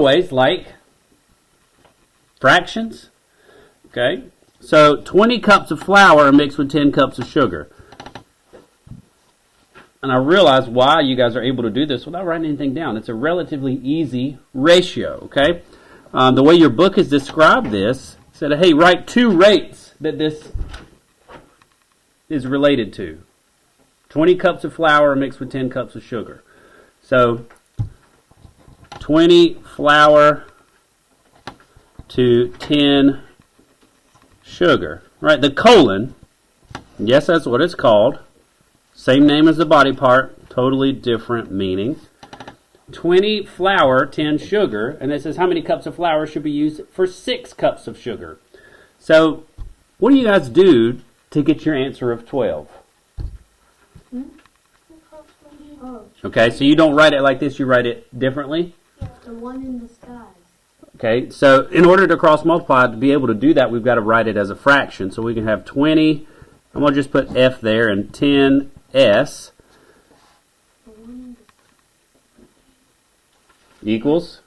ways like fractions. Okay, so 20 cups of flour are mixed with 10 cups of sugar. And I realize why you guys are able to do this without writing anything down. It's a relatively easy ratio, okay? The way your book has described this, said, hey, write two rates that this is related to. 20 cups of flour mixed with 10 cups of sugar. So 20 flour to 10 sugar. Right, the colon, yes, that's what it's called. Same name as the body part, totally different meaning. 20 flour, 10 sugar, and it says how many cups of flour should be used for 6 cups of sugar. So, what do you guys do to get your answer of 12? Okay, so you don't write it like this, you write it differently? The one in the sky. Okay, so in order to cross multiply, to be able to do that, we've got to write it as a fraction. So we can have 20, I'm going to just put F there, and 10S equals?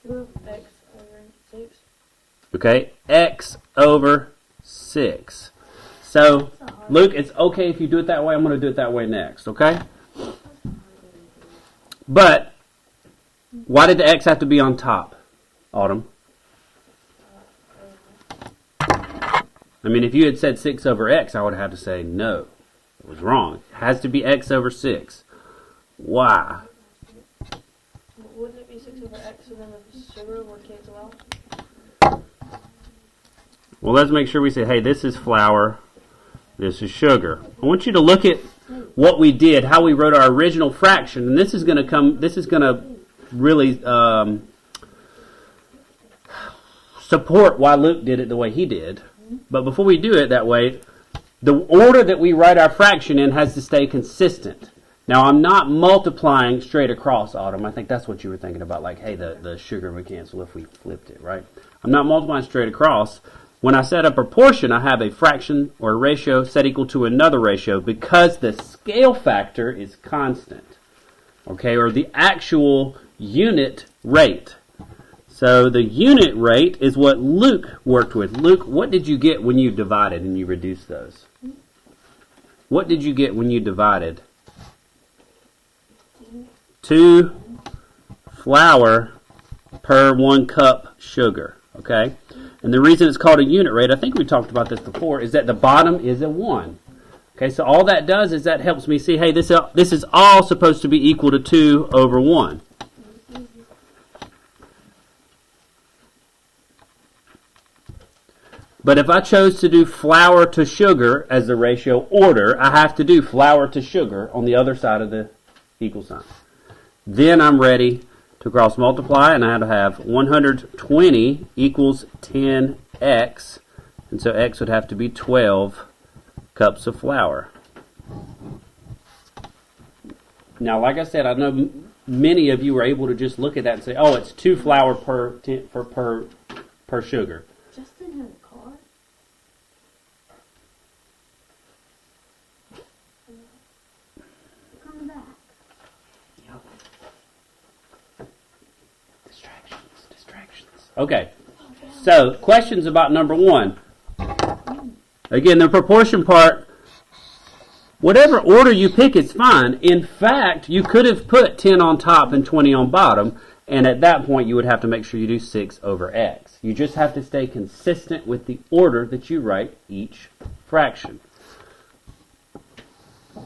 X over 6. Okay, X over 6. So, Luke, it's okay if you do it that way. I'm going to do it that way next, okay? But, why did the X have to be on top, Autumn? I mean, if you had said 6 over X, I would have had to say, no, it was wrong. It has to be X over 6. Why? Wouldn't it be 6 over X and then the sugar would cancel out? Well, let's make sure we say, hey, this is flour, this is sugar. I want you to look at what we did, how we wrote our original fraction, and this is going to really support why Luke did it the way he did. But before we do it that way, the order that we write our fraction in has to stay consistent. Now, I'm not multiplying straight across, Autumn. I think that's what you were thinking about, like, hey, the sugar would cancel if we flipped it, right? I'm not multiplying straight across. When I set a proportion, I have a fraction or a ratio set equal to another ratio because the scale factor is constant, okay, or the actual unit rate. So the unit rate is what Luke worked with. Luke, what did you get when you divided and you reduced those? What did you get when you divided? 2 flour per 1 cup sugar, okay? And the reason it's called a unit rate, I think we talked about this before, is that the bottom is a 1. Okay, so all that does is that helps me see, hey, this is all supposed to be equal to 2 over 1. But if I chose to do flour to sugar as the ratio order, I have to do flour to sugar on the other side of the equal sign. Then I'm ready to cross multiply, and I had to have 120 equals 10x, and so x would have to be 12 cups of flour. Now, like I said, I know many of you were able to just look at that and say, oh, it's 2 flour per sugar. Justin had a car. Come back. Distractions. Okay, so questions about number 1. Again, the proportion part, whatever order you pick is fine. In fact, you could have put 10 on top and 20 on bottom, and at that point you would have to make sure you do 6 over x. You just have to stay consistent with the order that you write each fraction.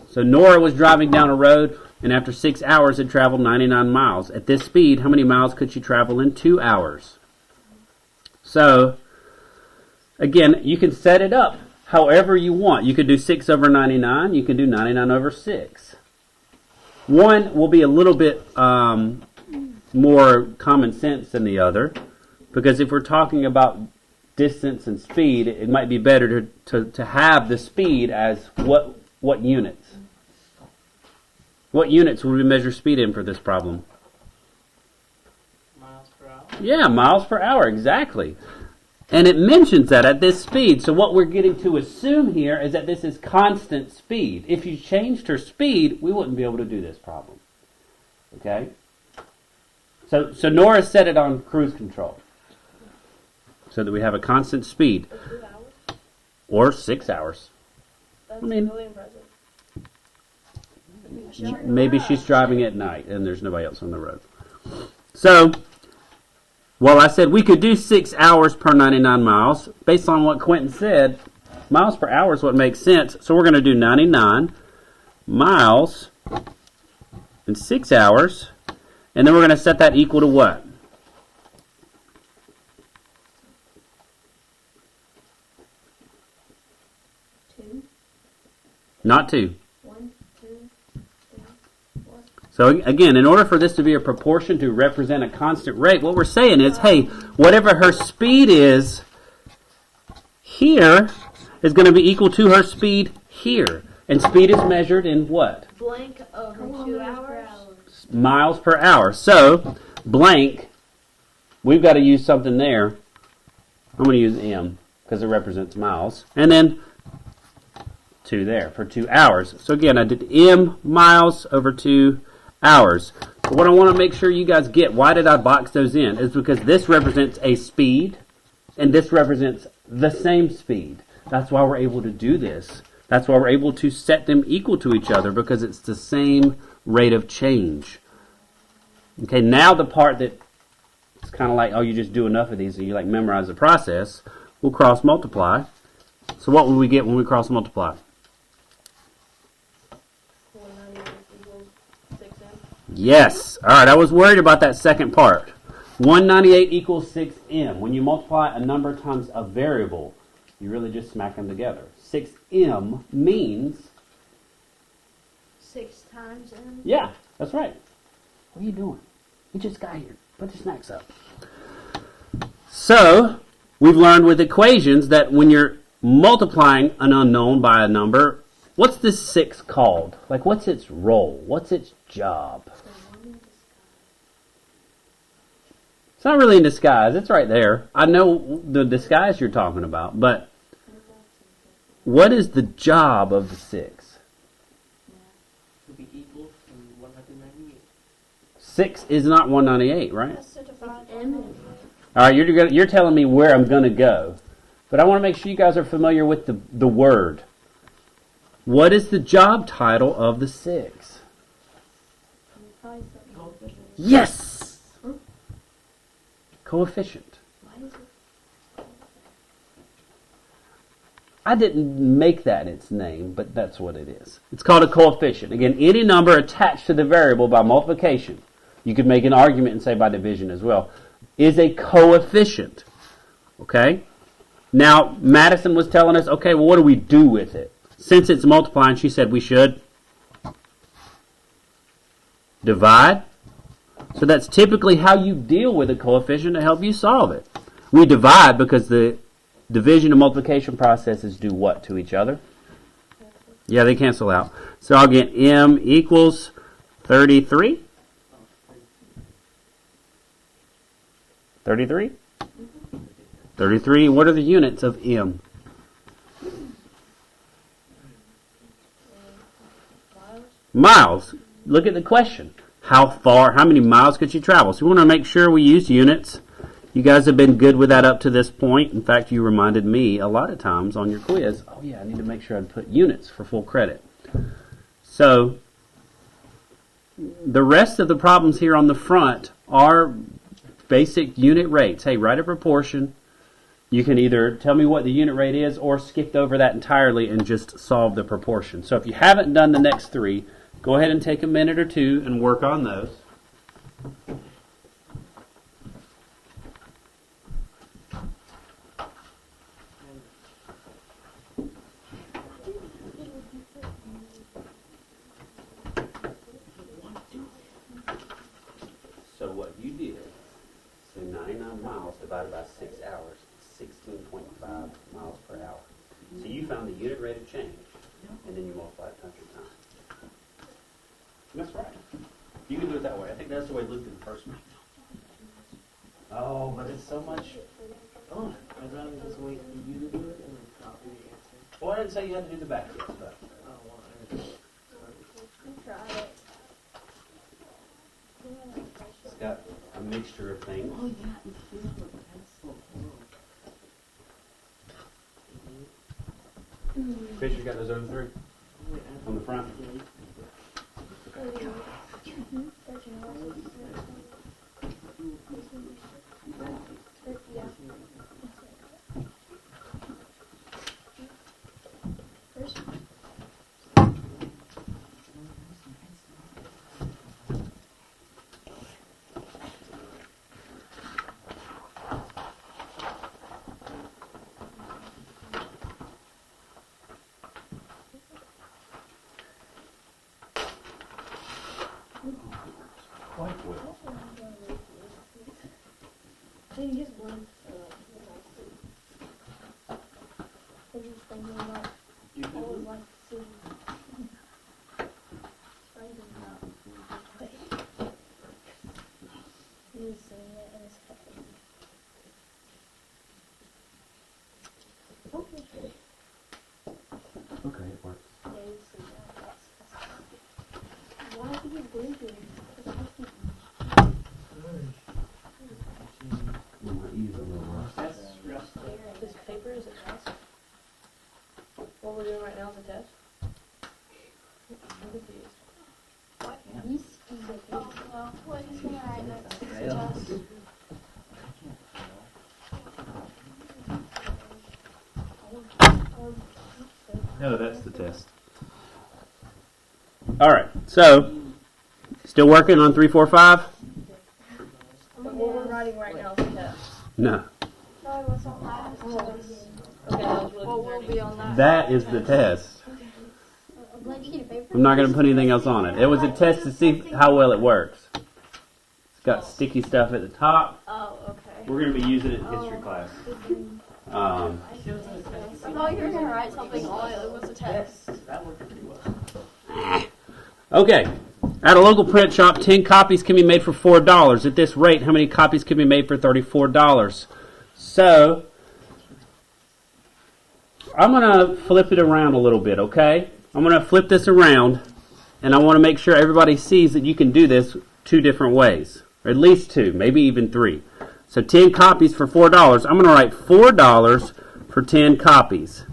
So Nora was driving down a road, and after 6 hours had traveled 99 miles. At this speed, how many miles could she travel in 2 hours? So, again, you can set it up however you want. You could do 6 over 99. You can do 99 over 6. One will be a little bit more common sense than the other, because if we're talking about distance and speed, it might be better to have the speed as what units? What units would we measure speed in for this problem? Miles per hour. Yeah, miles per hour, exactly. And it mentions that at this speed. So what we're getting to assume here is that this is constant speed. If you changed her speed, we wouldn't be able to do this problem. Okay? So Nora set it on cruise control so that we have a constant speed. For 2 hours? Or 6 hours. That's mean- really impressive. Maybe she's driving at night and there's nobody else on the road. So, well, I said we could do 6 hours per 99 miles. Based on what Quentin said, miles per hour is what makes sense. So we're going to do 99 miles in 6 hours. And then we're going to set that equal to what? Two. Not 2. 1, 2, 3, 4. So again, in order for this to be a proportion to represent a constant rate, what we're saying is, hey, whatever her speed is here is going to be equal to her speed here. And speed is measured in what? Blank over 2 hours. Miles per hour. So, blank, we've got to use something there. I'm going to use M because it represents miles. And then 2 there for 2 hours. So again, I did M miles over 2 hours. But what I want to make sure you guys get, why did I box those in? Is because this represents a speed and this represents the same speed. That's why we're able to do this. That's why we're able to set them equal to each other, because it's the same rate of change. Okay, now the part that it's kind of like, oh, you just do enough of these and you like memorize the process, we'll cross multiply. So what will we get when we cross multiply? 198 equals 6M. Yes. All right, I was worried about that second part. 198 equals 6m. When you multiply a number times a variable, you really just smack them together. 6m means... 6 times M? Yeah, that's right. What are you doing? You just got here. Put your snacks up. So, we've learned with equations that when you're multiplying an unknown by a number, what's this 6 called? Like, what's its role? What's its job? It's not really in disguise. It's right there. I know the disguise you're talking about, but what is the job of the 6? To be equal to 198. 6 is not 198, right? That's to divide M. All right, you're telling me where I'm going to go. But I want to make sure you guys are familiar with the word. What is the job title of the 6? Yes! Coefficient. Why is it? I didn't make that its name, but that's what it is. It's called a coefficient. Again, any number attached to the variable by multiplication, you could make an argument and say by division as well, is a coefficient. Okay? Now, Madison was telling us, okay, well, what do we do with it? Since it's multiplying, she said we should divide. So that's typically how you deal with a coefficient to help you solve it. We divide because the division and multiplication processes do what to each other? Yeah, they cancel out. So I'll get M equals 33. 33? 33. What are the units of M? Miles. Look at the question. How many miles could you travel? So we want to make sure we use units. You guys have been good with that up to this point. In fact, you reminded me a lot of times on your quiz, oh yeah, I need to make sure I put units for full credit. So the rest of the problems here on the front are basic unit rates. Hey, write a proportion. You can either tell me what the unit rate is or skip over that entirely and just solve the proportion. So if you haven't done the next 3, go ahead and take a minute or 2 and work on those. So what you did, so 99 miles divided by 6 hours, 16.5 miles per hour. So you found the unit rate of change, and then you multiplied times your time. That's right. You can do it that way. I think that's the way Luke did the first one. Oh, but it's so much fun. I'd rather just wait for you to do it and then copy the answer. Well, I didn't say you had to do the back yet, but I don't want everything. Try it. Scott, a mixture of things. Oh, yeah, it feels like pencil. Fisher got those over 3 on the front. Quite well. Maybe just one. I'm just thinking about all of like seeing. He's seeing it in his head. Okay. Okay, it works. Yeah, he's seeing that. Why do you blinking? This paper is a test. What we're doing right now is a test. I'm confused. Well, what he's gonna write next is a test. No, that's the test. All right, so still working on 3, 4, 5? But what we're writing right now is a test. No, Sorry, what's on last? Okay, that was really What will be on that? that is the test. A blank sheet of paper? I'm not going to put anything else on it. It was a test to see how well it works. It's got sticky stuff at the top. Oh, okay. We're going to be using it in history class. I thought you were gonna write something on it. It was a test. That worked pretty well. Okay. At a local print shop, 10 copies can be made for $4. At this rate, how many copies can be made for $34? So, I'm going to flip it around a little bit, okay? I'm going to flip this around, and I want to make sure everybody sees that you can do this 2 different ways. Or at least 2, maybe even 3. So 10 copies for $4. I'm going to write $4 for 10 copies.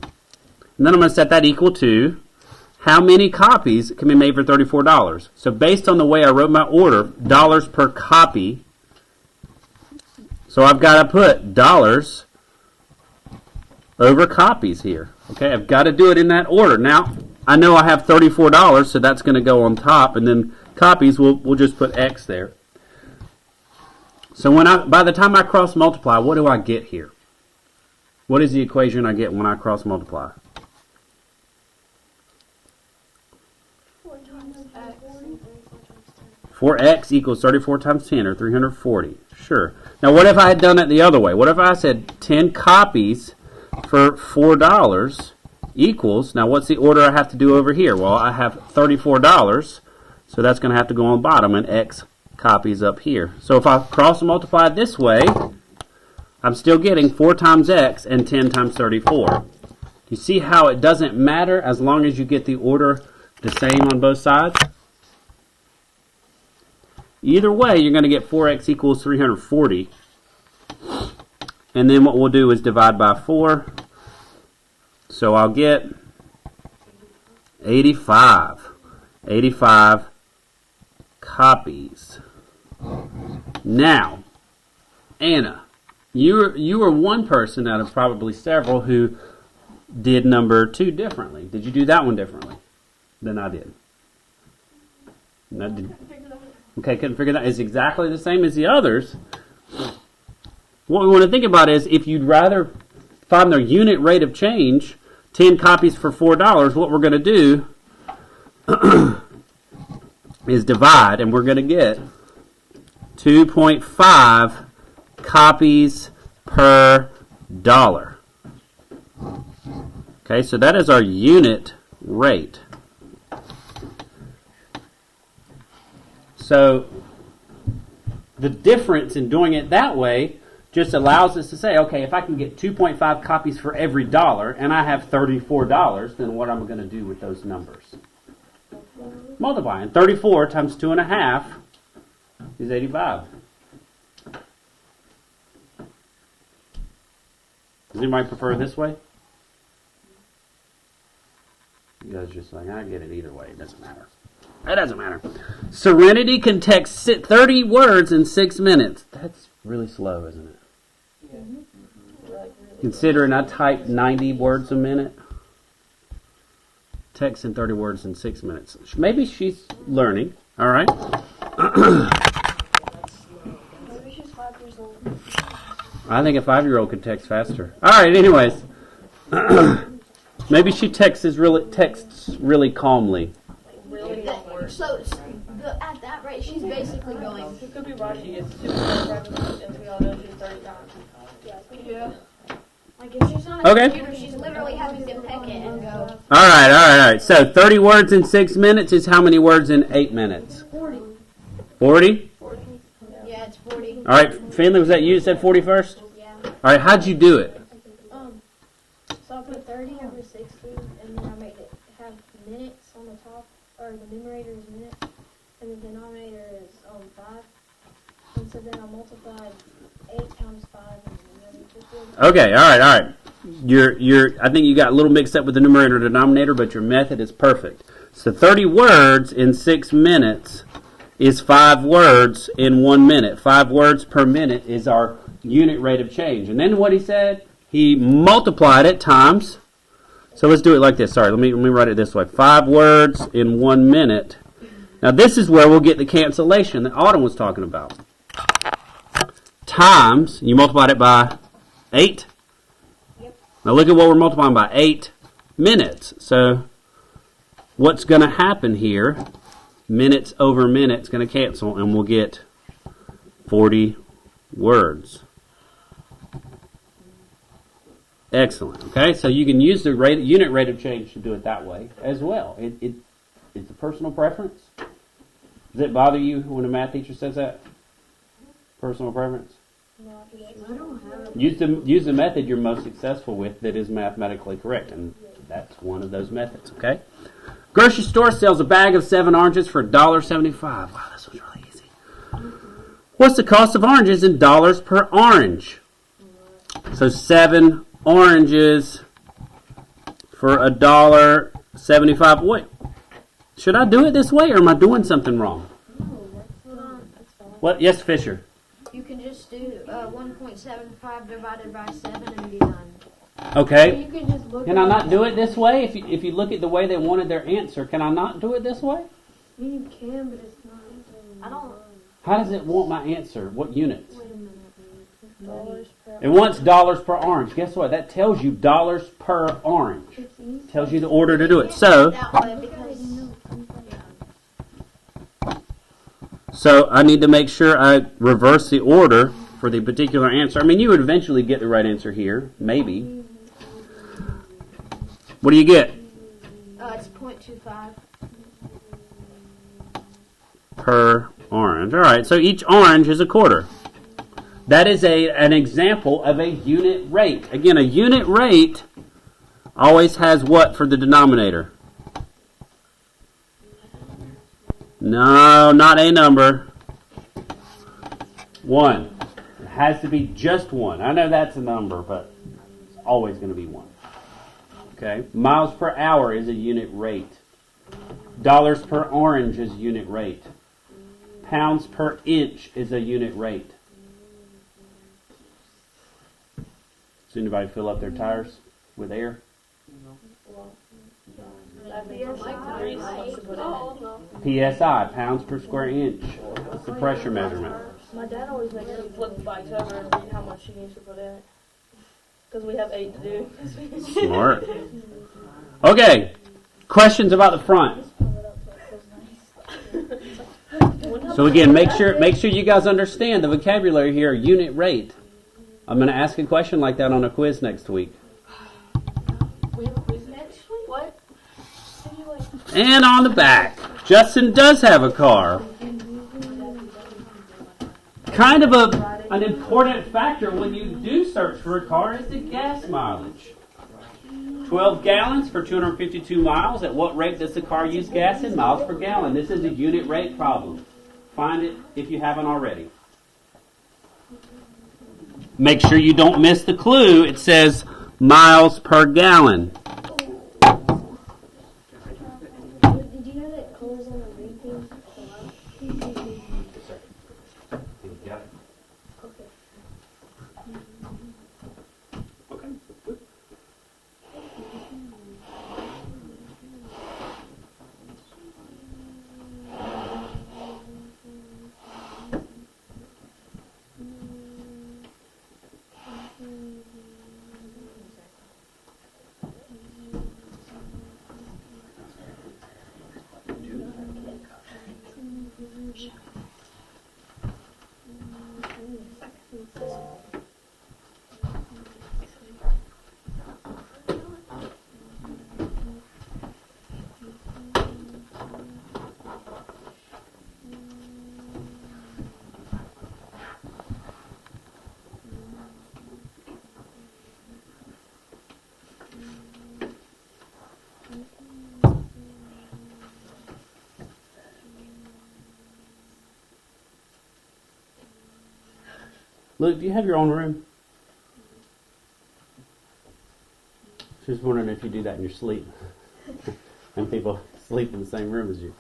And then I'm going to set that equal to how many copies can be made for $34. So based on the way I wrote my order, dollars per copy. So I've got to put dollars over copies here. Okay, I've got to do it in that order. Now, I know I have $34, so that's going to go on top, and then copies, we'll just put X there. So by the time I cross multiply, what do I get here? What is the equation I get when I cross multiply? 4 times X. 4x equals 34 times 10, or 340. Sure. Now, what if I had done it the other way? What if I said 10 copies for $4 equals, now what's the order I have to do over here? Well, I have $34, so that's going to have to go on the bottom, and x copies up here. So if I cross multiply this way, I'm still getting 4 times x and 10 times 34. You see how it doesn't matter as long as you get the order the same on both sides? Either way, you're going to get 4x equals 340. And then what we'll do is divide by 4. So I'll get 85. 85 copies. Now, Anna, you were one person out of probably several who did number 2 differently. Did you do that one differently than I did? No, okay, couldn't figure that. It's exactly the same as the others. What we want to think about is if you'd rather find their unit rate of change, 10 copies for $4, what we're going to do is divide, and we're going to get 2.5 copies per dollar. Okay, so that is our unit rate. So the difference in doing it that way just allows us to say, okay, if I can get 2.5 copies for every dollar and I have $34, then what am I going to do with those numbers? Multiply. And 34 times 2.5 is 85. Does anybody prefer it this way? You guys just like, I get it either way. It doesn't matter. It doesn't matter. Serenity can text 30 words in 6 minutes. That's really slow, isn't it? Yeah. Considering I type 90 words a minute. Text in 30 words in 6 minutes. Maybe she's learning. All right. Maybe she's 5 years old. I think a 5-year-old could text faster. All right. Anyways, maybe she texts really calmly. So at that rate, she's basically going. It could be right. She gets super practice, and we all know she's 30 times. Yeah. Like if she's on a Okay. computer, she's literally having to pick it and go. All right. So 30 words in 6 minutes is how many words in 8 minutes? 40. 40? Yeah, it's 40. All right. Finley, was that you that said 40 first? Yeah. All right. How'd you do it? So I put 30 over 60, and then I made it have minutes on the top, or the numerator is minutes, and the denominator is 5. And so then I multiplied 8 times 5, and then Okay. All right. I think you got a little mixed up with the numerator and denominator, but your method is perfect. So 30 words in 6 minutes is 5 words in 1 minute. 5 words per minute is our unit rate of change. And then what he said, he multiplied it times. So let's do it like this. Sorry, let me write it this way. 5 words in 1 minute. Now this is where we'll get the cancellation that Autumn was talking about. Times, you multiplied it by 8. Yep. Now look at what we're multiplying by, 8 minutes. So what's going to happen here, minutes over minutes, going to cancel, and we'll get 40 words. Excellent. Okay, so you can use the unit rate of change to do it that way as well. It's a personal preference. Does it bother you when a math teacher says that? Personal preference? I don't have Use the method you're most successful with that is mathematically correct, and that's one of those methods. Okay. Grocery store sells a bag of 7 oranges for $1.75. Wow, this was really easy. What's the cost of oranges in dollars per orange? So 7 oranges for $1.75. Wait, should I do it this way, or am I doing something wrong? What? Yes, Fisher. You can just do 1.75 divided by 7 and be done. Okay. You can just look Can I not do it this way? If you look at the way they wanted their answer, can I not do it this way? I mean, you can, but it's not. I don't. How does it want my answer? What units? Wait a minute. Dollars per. It wants dollars per orange. Guess what? That tells you dollars per orange. It's easy. Tells you the order to do it. So I need to make sure I reverse the order for the particular answer. I mean, you would eventually get the right answer here, maybe. What do you get? It's 0.25. Per orange. All right, so each orange is a quarter. That is an example of a unit rate. Again, a unit rate always has what for the denominator? No, not a number. 1. It has to be just 1. I know that's a number, but it's always going to be 1. Okay? Miles per hour is a unit rate. Dollars per orange is unit rate. Pounds per inch is a unit rate. Does anybody fill up their tires with air? PSI, pounds per square inch. It's the pressure measurement. My dad always makes me flip the bikes over and read how much he needs to put in it. Because we have 8 to do. Smart. Okay. Questions about the front. So again, make sure you guys understand the vocabulary here. Unit rate. I'm going to ask a question like that on a quiz next week. We have a quiz next week? What? And on the back, Justin does have a car. Kind of an important factor when you do search for a car is the gas mileage. 12 gallons for 252 miles. At what rate does the car use gas in miles per gallon? This is a unit rate problem. Find it if you haven't already. make sure you don't miss the clue. It says miles per gallon. Did you know that colors on the read thing? Okay. Okay. Luke, do you have your own room? Just wondering if you do that in your sleep. And people sleep in the same room as you.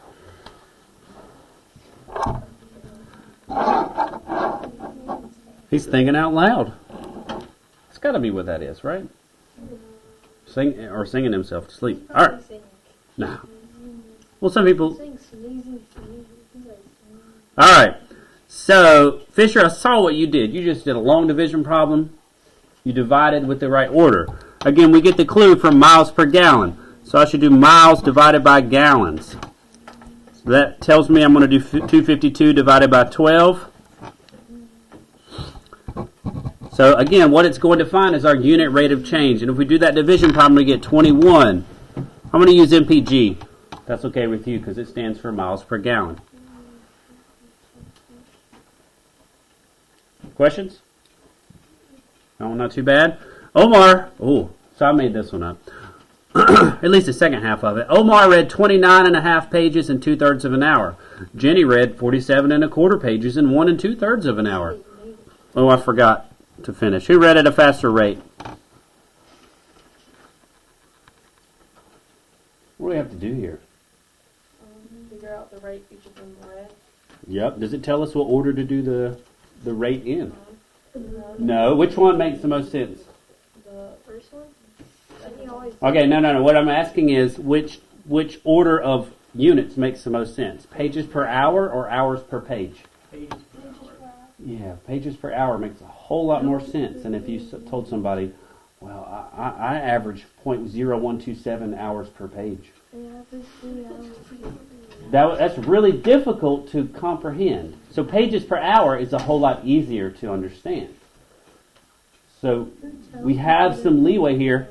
He's thinking out loud. It's got to be what that is, right? Singing himself to sleep. All right. Nah. Well, some people. All right. So, Fisher, I saw what you did. You just did a long division problem. You divided with the right order. Again, we get the clue from miles per gallon. So I should do miles divided by gallons. So that tells me I'm going to do 252 divided by 12. So again, what it's going to find is our unit rate of change. And if we do that division problem, we get 21. I'm going to use MPG. That's okay with you because it stands for miles per gallon. Questions? No, not too bad. Omar, so I made this one up. At least the second half of it. Omar read 29 and a half pages in 2/3 of an hour. Jenny read 47 and a quarter pages in 1 2/3 of an hour. Oh, I forgot to finish. Who read at a faster rate? What do we have to do here? Figure out the rate each of them read. Yep. Does it tell us what order to do the rate in? No. Which one makes the most sense? The first one? Okay, no. What I'm asking is which order of units makes the most sense? Pages per hour or hours per page? Pages per hour. Yeah, pages per hour makes a whole lot more sense than if you told somebody, well, I average 0.0127 hours per page. That's really difficult to comprehend. So pages per hour is a whole lot easier to understand. So we have some leeway here.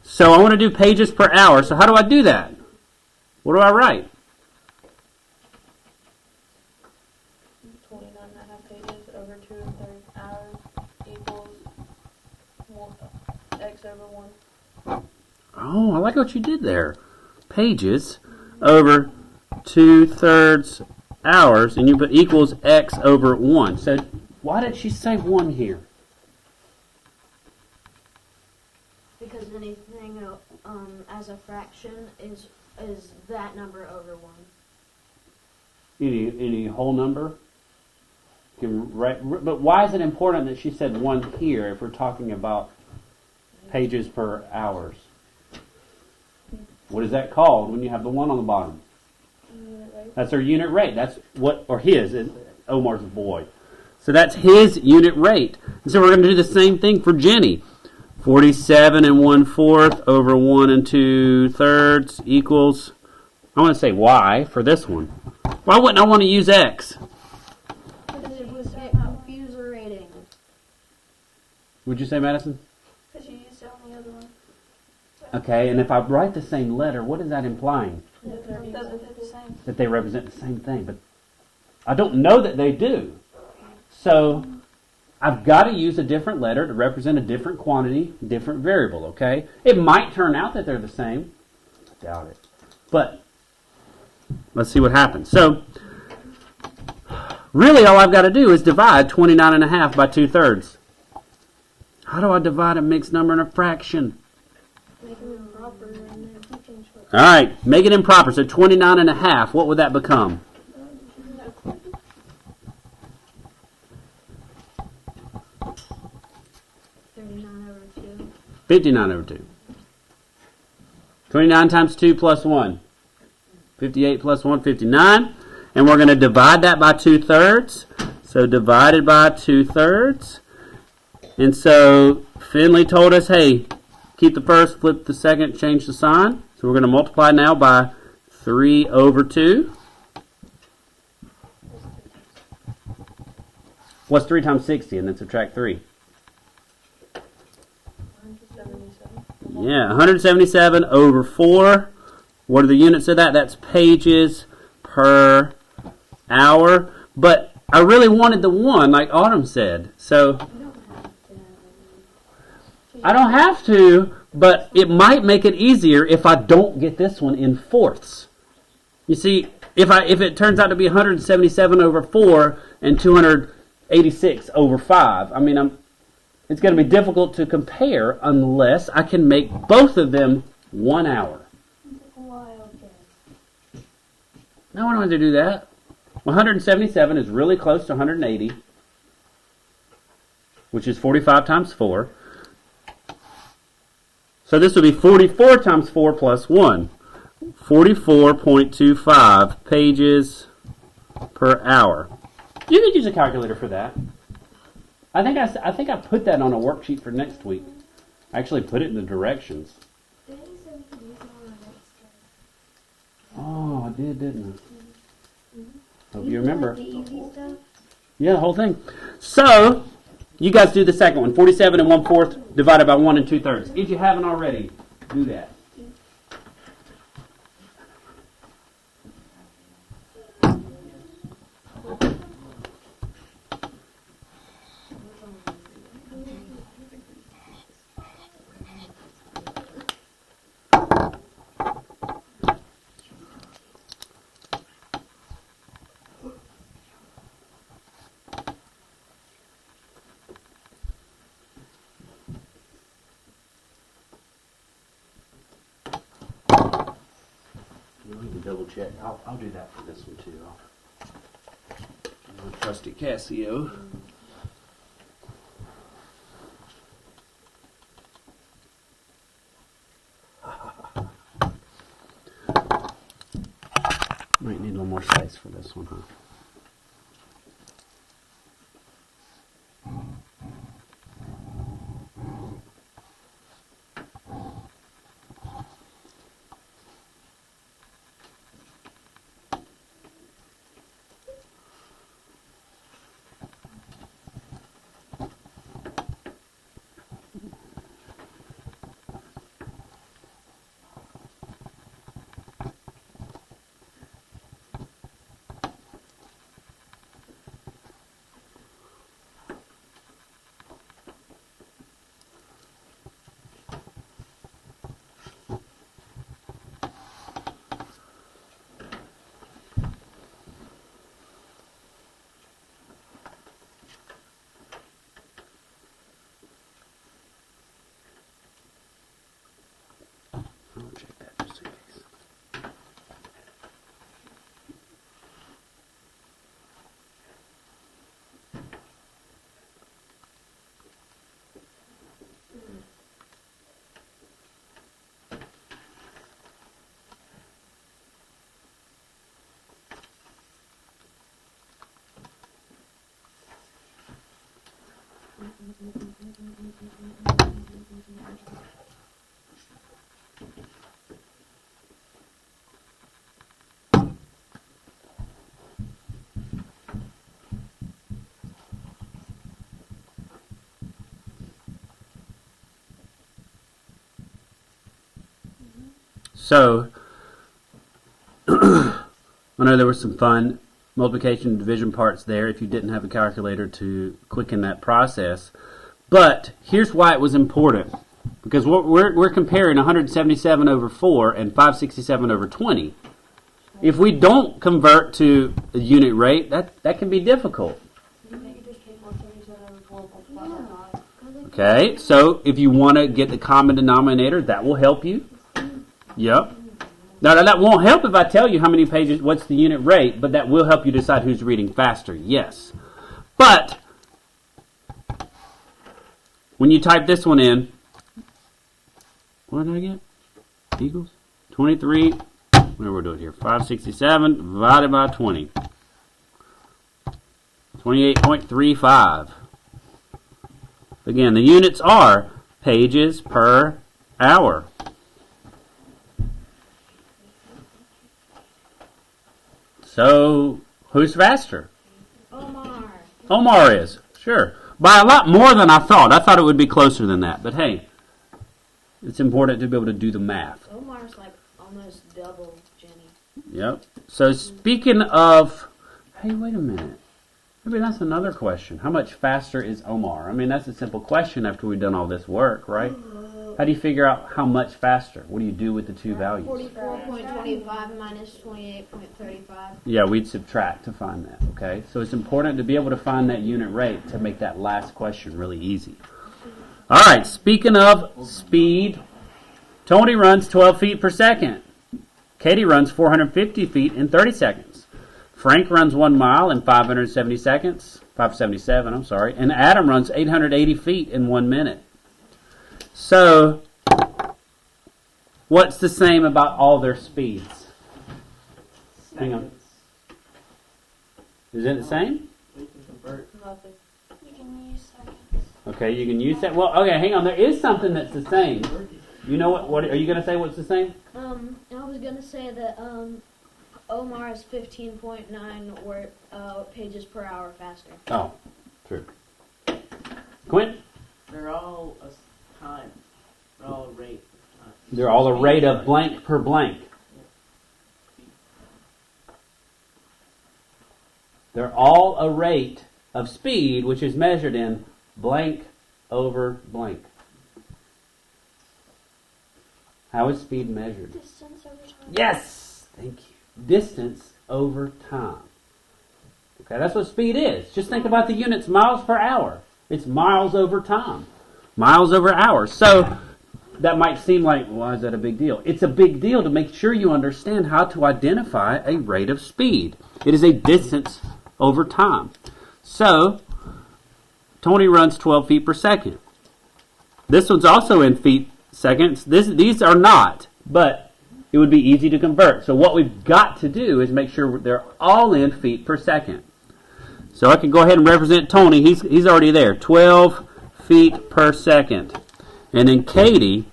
So I want to do pages per hour. So how do I do that? What do I write? 29 and a half pages over 2 3 hours equals x over 1. Oh, I like what you did there. Pages over 2/3 hours, and you put equals x over 1. So why did she say 1 here? Because anything as a fraction is that number over 1. Any whole number? But why is it important that she said 1 here if we're talking about pages per hours? What is that called when you have the 1 on the bottom? That's our unit rate. That's what, or his, Omar's a boy. So that's his unit rate. And so we're going to do the same thing for Jenny. 47 and 1/4 over 1 2/3 equals, I want to say y for this one. Why wouldn't I want to use x? Because it would get confusing. Would you say, Madison? Because you used it on the other one. Okay, and if I write the same letter, what is that implying? They're the same. That they represent the same thing, but I don't know that they do. So I've got to use a different letter to represent a different quantity, different variable, okay? It might turn out that they're the same. I doubt it. But let's see what happens. So really all I've got to do is divide 29 and a half by 2/3. How do I divide a mixed number and a fraction? Make them improper and then you change what. All right, make it improper. So 29 and a half. What would that become? 39/2. 59/2. 29 times 2 plus 1. 58 plus 1, 59. And we're going to divide that by 2/3. So divided by 2/3. And so Finley told us, hey, keep the first, flip the second, change the sign. So we're going to multiply now by 3/2. What's 3 times 60? And then subtract 3. 177. Yeah, 177/4. What are the units of that? That's pages per hour. But I really wanted the 1, like Autumn said. So I don't have to, but it might make it easier if I don't get this one in fourths. You see, if it turns out to be 177/4 and 286/5, I mean, it's going to be difficult to compare unless I can make both of them 1 hour. Wild guess. No, I don't have to do that. 177 is really close to 180, which is 45 times 4. So this would be 44 times 4 plus 1. 44.25 pages per hour. You could use a calculator for that. I think I put that on a worksheet for next week. I actually put it in the directions. Daddy said we could use it on our next test. Oh, I did, didn't I? Hope you remember. The easy stuff. Yeah, the whole thing. So, you guys do the second one. 47 1/4 divided by 1 2/3. If you haven't already, do that. We can double check. I'll do that for this one too. Trusty Casio. Might need a little more space for this one, huh? I'll check that just in case. So, I know there was some fun multiplication and division parts there if you didn't have a calculator to quicken that process. But here's why it was important. Because we're comparing 177/4 and 567/20. If we don't convert to a unit rate, that can be difficult. Maybe just take 177/4 multiplied by 5. Okay, so if you want to get the common denominator, that will help you. Yep. Now, that won't help if I tell you how many pages, what's the unit rate, but that will help you decide who's reading faster, yes. But when you type this one in, what did I get? Equals 23, what do we do it here? 567 divided by 20. 28.35. Again, the units are pages per hour. So, who's faster? Omar. Omar is, sure. By a lot more than I thought. I thought it would be closer than that. But hey, it's important to be able to do the math. Omar's like almost double Jenny. Yep. So speaking of, hey, wait a minute. Maybe that's another question. How much faster is Omar? I mean, that's a simple question after we've done all this work, right? How do you figure out how much faster? What do you do with the two values? 44.25 minus 28.35. Yeah, we'd subtract to find that, okay? So it's important to be able to find that unit rate to make that last question really easy. All right, speaking of speed, Tony runs 12 feet per second. Katie runs 450 feet in 30 seconds. Frank runs 1 mile in 577, I'm sorry. And Adam runs 880 feet in 1 minute. So, what's the same about all their speeds? Hang on. Is it the same? We can convert. Nothing. You can use seconds. Okay, you can use that. Well, okay, hang on. There is something that's the same. You know what are you going to say what's the same? I was gonna say that Omar is 15.9 pages per hour faster. Oh, true. Quint? They're all a time. They're all a rate of time. They're all a rate of blank per blank. They're all a rate of speed, which is measured in blank over blank. How is speed measured? Distance over time. Yes! Thank you. Distance over time. Okay, that's what speed is. Just think about the units miles per hour. It's miles over time. Miles over hours. So, that might seem like, why is that a big deal? It's a big deal to make sure you understand how to identify a rate of speed. It is a distance over time. So, Tony runs 12 feet per second. This one's also in feet seconds. These are not, but it would be easy to convert. So what we've got to do is make sure they're all in feet per second. So I can go ahead and represent Tony. He's already there. 12 feet per second. And then Katie,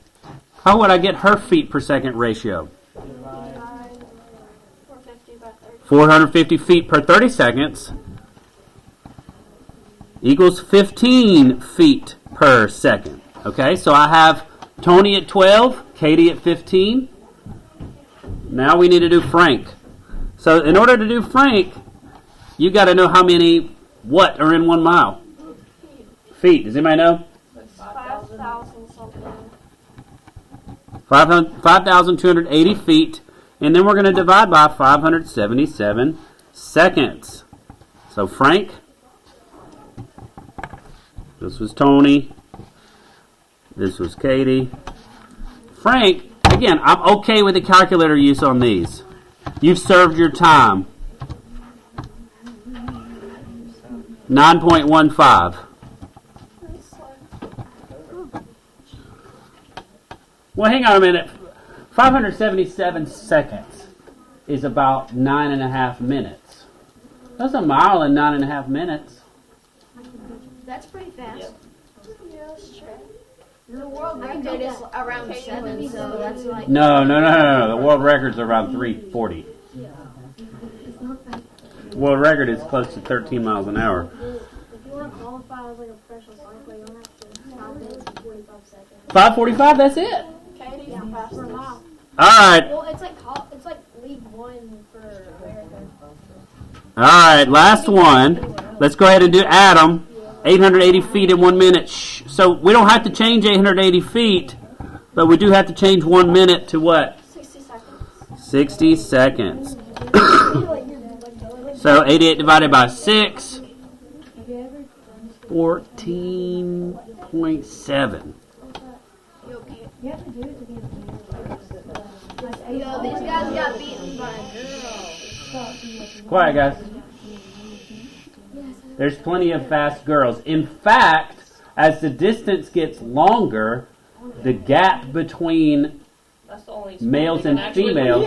how would I get her feet per second ratio? 450 by 30. 450 feet per 30 seconds equals 15 feet per second. Okay, so I have Tony at 12, Katie at 15. Now we need to do Frank. So in order to do Frank, you got to know how many what are in 1 mile. Feet. Does anybody know? 5,000 something. 5,280 feet. And then we're going to divide by 577 seconds. So Frank, this was Tony, this was Katie. Frank, again, I'm okay with the calculator use on these. You've served your time. 9.15. Well, hang on a minute. 577 seconds is about 9.5 minutes. That's a mile in 9.5 minutes. That's pretty fast. Yeah, that's true. The world record is around 7, so that's like... No. The world record's around 340. World record is close to 13 miles an hour. If you want to qualify as like a professional cycler, you don't have to stop it in 45 seconds. 5:45, that's it. Katie's the fastest. All right. Well, it's like League One for America. All right, last one. Let's go ahead and do Adam. 880 feet in 1 minute. Shh. So we don't have to change 880 feet, but we do have to change 1 minute to what? 60 seconds. 60 seconds. So 88 divided by 6. 14.7. You have to do it to be a Yo, these guys got beaten by a girl. Quiet, guys. There's plenty of fast girls. In fact, as the distance gets longer, the gap between That's the only males and females,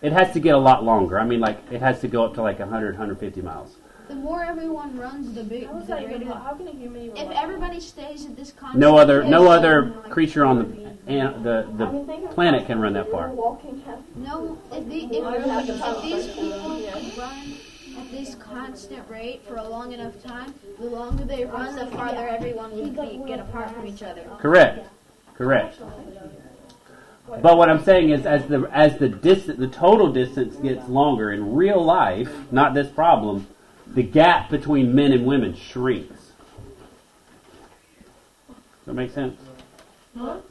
it has to get a lot longer. I mean, like, it has to go up to like 100, 150 miles. The more everyone runs, the bigger. How is that even? How can a human even? If everybody stays at this constant No other pace- creature on the planet can run that far. Walking half. No, if these people run at this constant rate for a long enough time, the longer they run, the farther everyone would get apart from each other. Correct. But what I'm saying is, as the total distance gets longer in real life, not this problem, the gap between men and women shrinks. Does that make sense?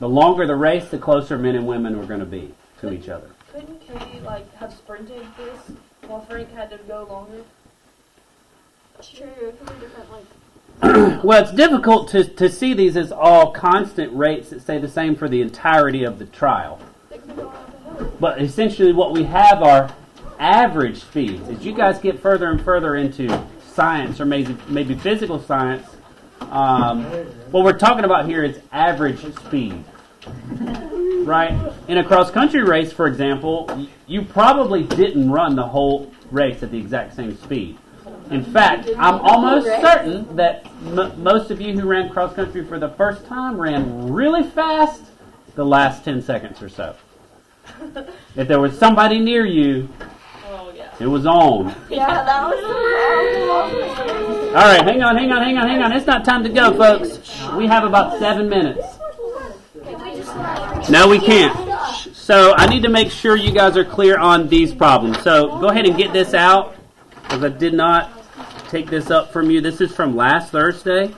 The longer the race, the closer men and women are going to be to each other. Couldn't Katie like have sprinted this while Frank had to go longer? It's true. Different, like. Well, it's difficult to see these as all constant rates that stay the same for the entirety of the trial. But essentially what we have are average speeds. As you guys get further and further into science or maybe physical science, what we're talking about here is average speed. Right? In a cross-country race, for example, you probably didn't run the whole race at the exact same speed. In fact, I'm almost certain that most of you who ran cross-country for the first time ran really fast the last 10 seconds or so. If there was somebody near you, Oh yeah. it was on. Yeah, that was. All right, hang on. It's not time to go, folks. We have about 7 minutes. No, we can't. So I need to make sure you guys are clear on these problems. So go ahead and get this out, because I did not take this up from you. This is from last Thursday.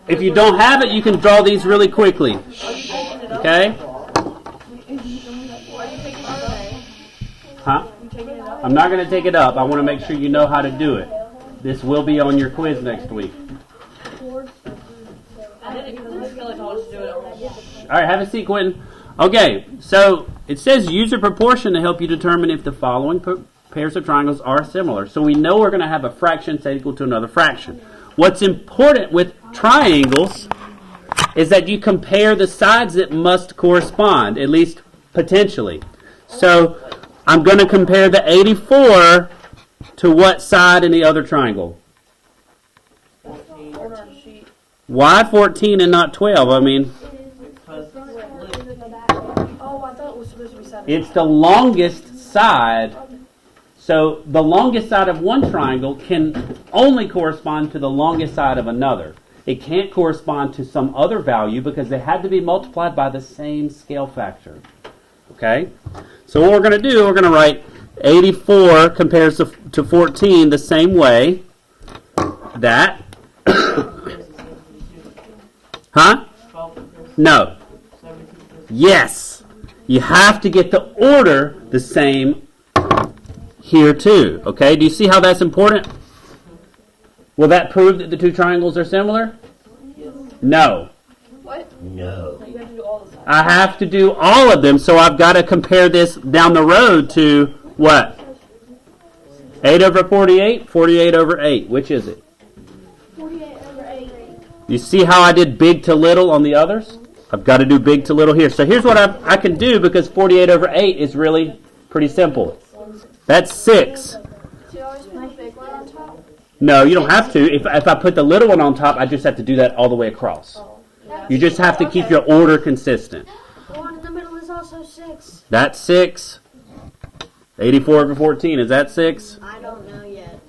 If you don't have it, you can draw these really quickly. Okay? Huh? I'm not going to take it up. I want to make sure you know how to do it. This will be on your quiz next week. I did it because I feel like I wanted to do it. All right, have a seat, Quentin. Okay, so it says use a proportion to help you determine if the following pairs of triangles are similar. So we know we're going to have a fraction set equal to another fraction. What's important with triangles is that you compare the sides that must correspond, at least potentially. So I'm going to compare the 84 to what side in the other triangle? Why 14 and not 12? I mean, Oh, I thought it was supposed to be 7. it's the longest side. So the longest side of one triangle can only correspond to the longest side of another. It can't correspond to some other value because they had to be multiplied by the same scale factor. Okay? So what we're going to do, we're going to write 84 compares to 14 the same way. That. Huh? No. Yes. You have to get the order the same here too. Okay? Do you see how that's important? Will that prove that the two triangles are similar? No. What? No. You have to do all the sides. I have to do all of them, so I've got to compare this down the road to what? 8 over 48? 48 over 8. Which is it? 48 over 8. You see how I did big to little on the others? I've got to do big to little here. So here's what I can do, because 48 over 8 is really pretty simple. That's 6. Do you always put a big one on top? No, you don't have to. If I put the little one on top, I just have to do that all the way across. You just have to keep your order consistent. The one in the middle is also 6. That's 6. 84 over 14, is that 6? I don't know yet.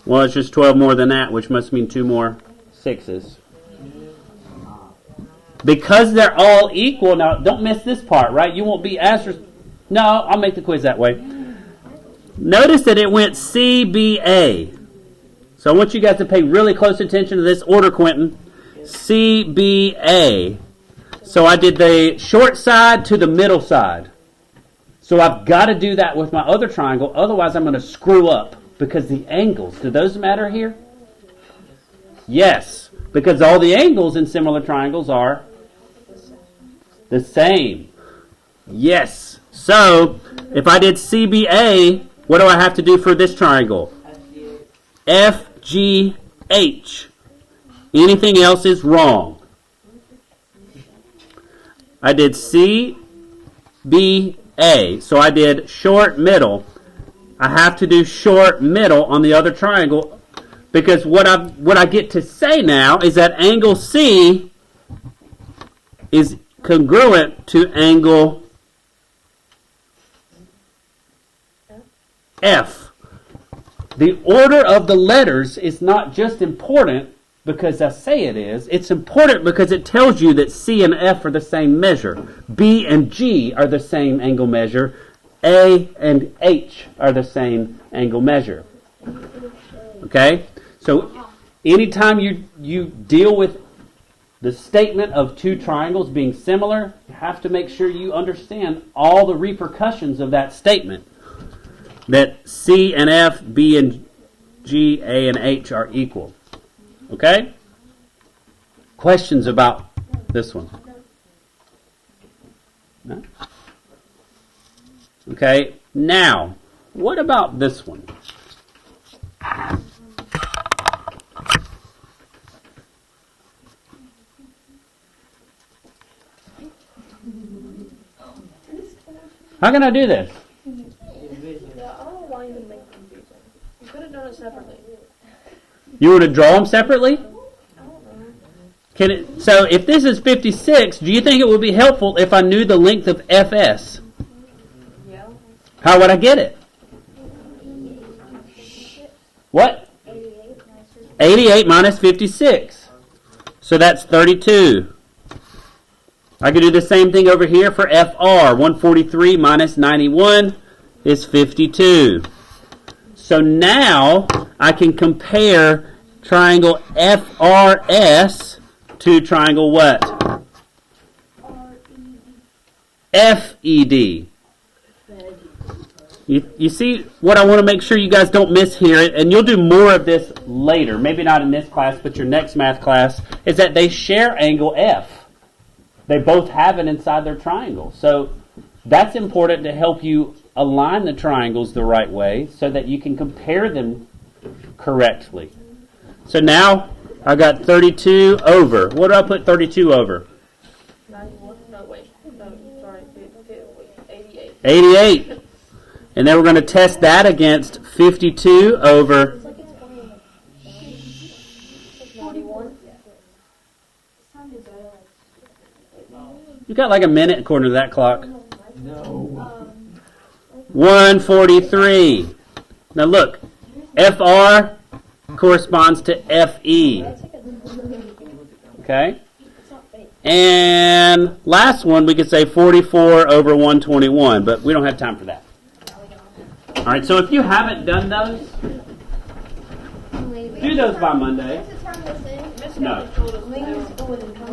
Well, it's just 12 more than that, which must mean 2 more 6s. Because they're all equal, now don't miss this part, right? You won't be as... No, I'll make the quiz that way. Notice that it went CBA. So I want you guys to pay really close attention to this order, Quentin. CBA. So I did the short side to the middle side. So I've got to do that with my other triangle, otherwise I'm going to screw up. Because the angles, do those matter here? Yes, because all the angles in similar triangles are the same. Yes. So, if I did CBA, what do I have to do for this triangle? FGH. Anything else is wrong. I did CBA, so I did short middle. I have to do short middle on the other triangle because what I get to say now is that angle C is congruent to angle F. The order of the letters is not just important because I say it is. It's important because it tells you that C and F are the same measure. B and G are the same angle measure. A and H are the same angle measure. Okay? So anytime you deal with the statement of two triangles being similar, you have to make sure you understand all the repercussions of that statement. That C and F, B and G, A and H are equal. Okay? Questions about this one? No? Okay, now, what about this one? How can I do this? Yeah, I don't know why you would make it confusing. You could have done it separately. You were to draw them separately? So if this is 56, do you think it would be helpful if I knew the length of FS? Yeah. How would I get it? What? 88 minus 56. So that's 32. I could do the same thing over here for FR. 143 minus 91 is 52. So now I can compare triangle FRS to triangle what? FED. You see what I want to make sure you guys don't miss here, and you'll do more of this later, maybe not in this class, but your next math class, is that they share angle F. They both have it inside their triangle. So that's important to help you align the triangles the right way so that you can compare them correctly. So now I got 32 over. What do I put 32 over? 91? No, wait. No, sorry. 88. 88. And then we're going to test that against 52 over 41. You got like a minute according to that clock. No. 143. Now look, FR corresponds to FE. Okay? And last one, we could say 44 over 121, but we don't have time for that. All right, so if you haven't done those, do those by Monday. No.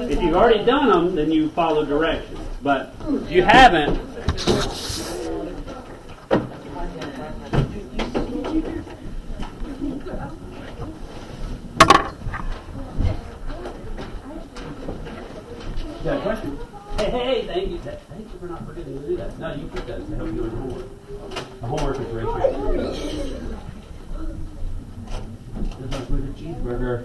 If you've already done them, then you follow directions. But if you haven't, got a question? Hey, thank you. Thank you for not forgetting to do that. No, you put those to help you in homework. The homework is ratio. Just like with a cheeseburger.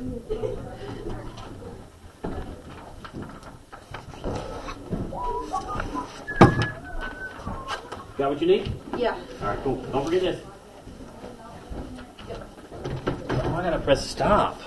Got what you need? Yeah. All right, cool. Don't forget this. Oh, I gotta press stop.